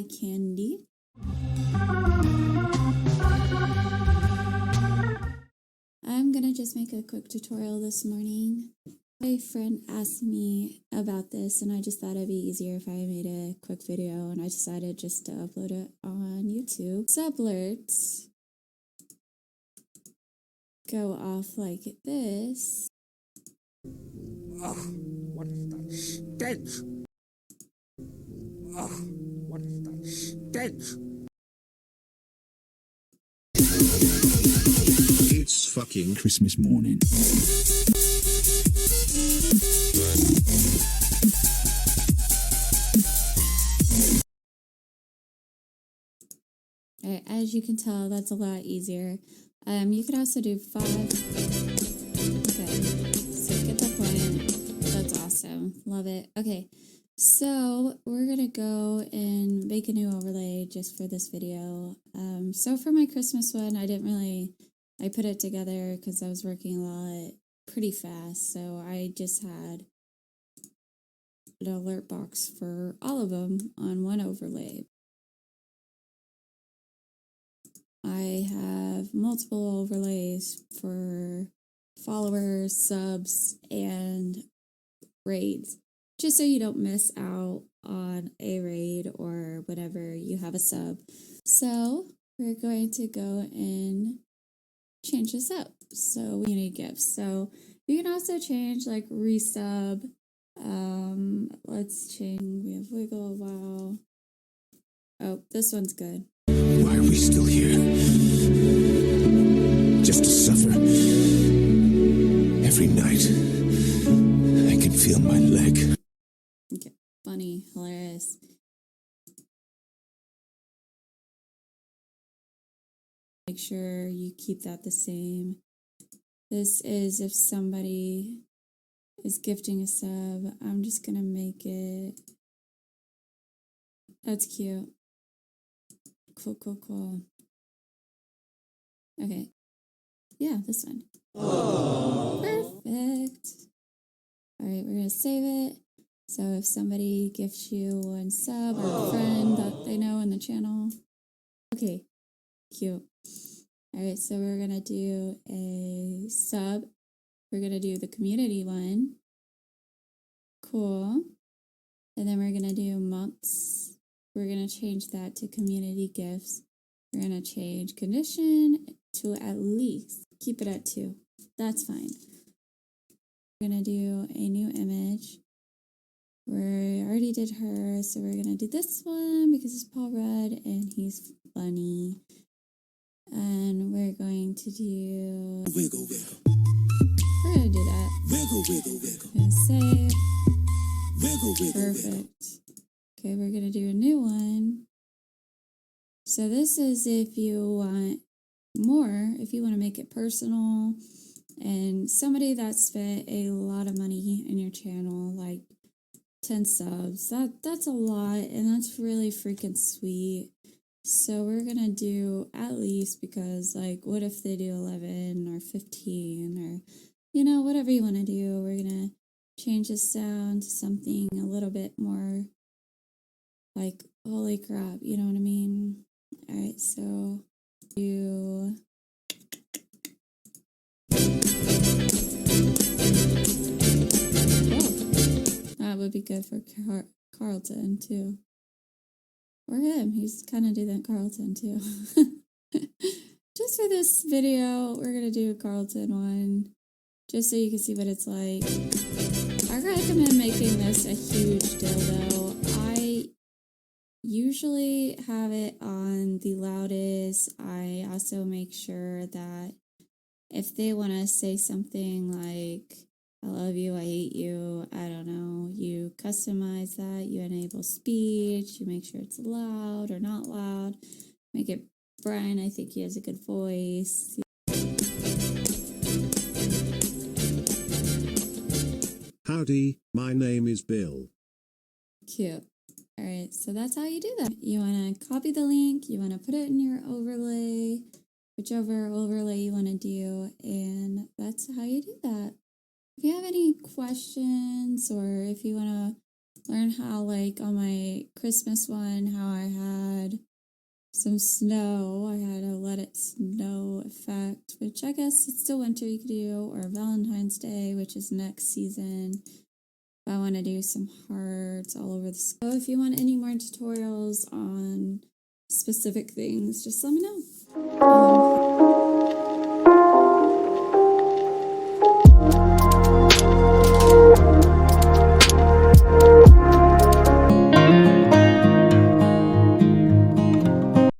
eye candy. I'm gonna just make a quick tutorial this morning. My friend asked me about this and I just thought it'd be easier if I made a quick video, and I decided just to upload it on YouTube. Subalerts go off like this. Oh, what the stench! Oh, what the stench! It's fucking Christmas morning. Alright, as you can tell, that's a lot easier. You could also do 5. Okay, so get the point. That's awesome. Love it. Okay, so we're gonna go and make a new overlay just for this video. So for my Christmas one, I put it together because I was working a lot pretty fast, so I just had an alert box for all of them on one overlay. I have multiple overlays for followers, subs, and raids, just so you don't miss out on a raid or whenever you have a sub. So we're going to go and change this up. So we need gifts. So you can also change like resub. Let's change. We have wiggle. Wow. Oh, this one's good. Why are we still here? Just to suffer. Every night, I can feel my leg. Okay, funny, hilarious. Make sure you keep that the same. This is if somebody is gifting a sub. I'm just gonna make it. That's cute. Cool. Okay. Yeah, this one. Aww. Perfect. All right, we're gonna save it. So if somebody gifts you one sub or a friend that they know in the channel. Okay, cute. All right, so we're gonna do a sub. We're gonna do the community one. Cool. And then we're gonna do months. We're going to change that to community gifts. We're going to change condition to at least. Keep it at 2. That's fine. We're going to do a new image. We already did her, so we're going to do this one because it's Paul Rudd and he's funny. And we're going to do... Wiggle. We're going to do that. Wiggle. We're going to save. Wiggle. Perfect. Okay, we're going to do a new one. So this is if you want more, if you want to make it personal, and somebody that spent a lot of money in your channel, like 10 subs, that's a lot, and that's really freaking sweet. So we're going to do at least, because like, what if they do 11 or 15 or, whatever you want to do. We're going to change the sound to something a little bit more like, holy crap, you know what I mean? All right, so you... That would be good for Carlton, too. Or him, he's kind of doing Carlton, too. Just for this video, we're going to do a Carlton one, just so you can see what it's like. I recommend making this a huge dildo. I usually have it on the loudest. I also make sure that if they want to say something like, I love you, I hate you, I don't know, you customize that, you enable speech, you make sure it's loud or not loud. Make it Brian, I think he has a good voice. Howdy, my name is Bill. Cute. All right, so that's how you do that. You want to copy the link, you want to put it in your overlay, whichever overlay you want to do, and that's how you do that. If you have any questions or if you want to learn how, like, on my Christmas one, how I had some snow. I had a let it snow effect, which I guess it's still winter you could do, or Valentine's Day, which is next season. I want to do some hearts all over the sky. So if you want any more tutorials on specific things, just let me know.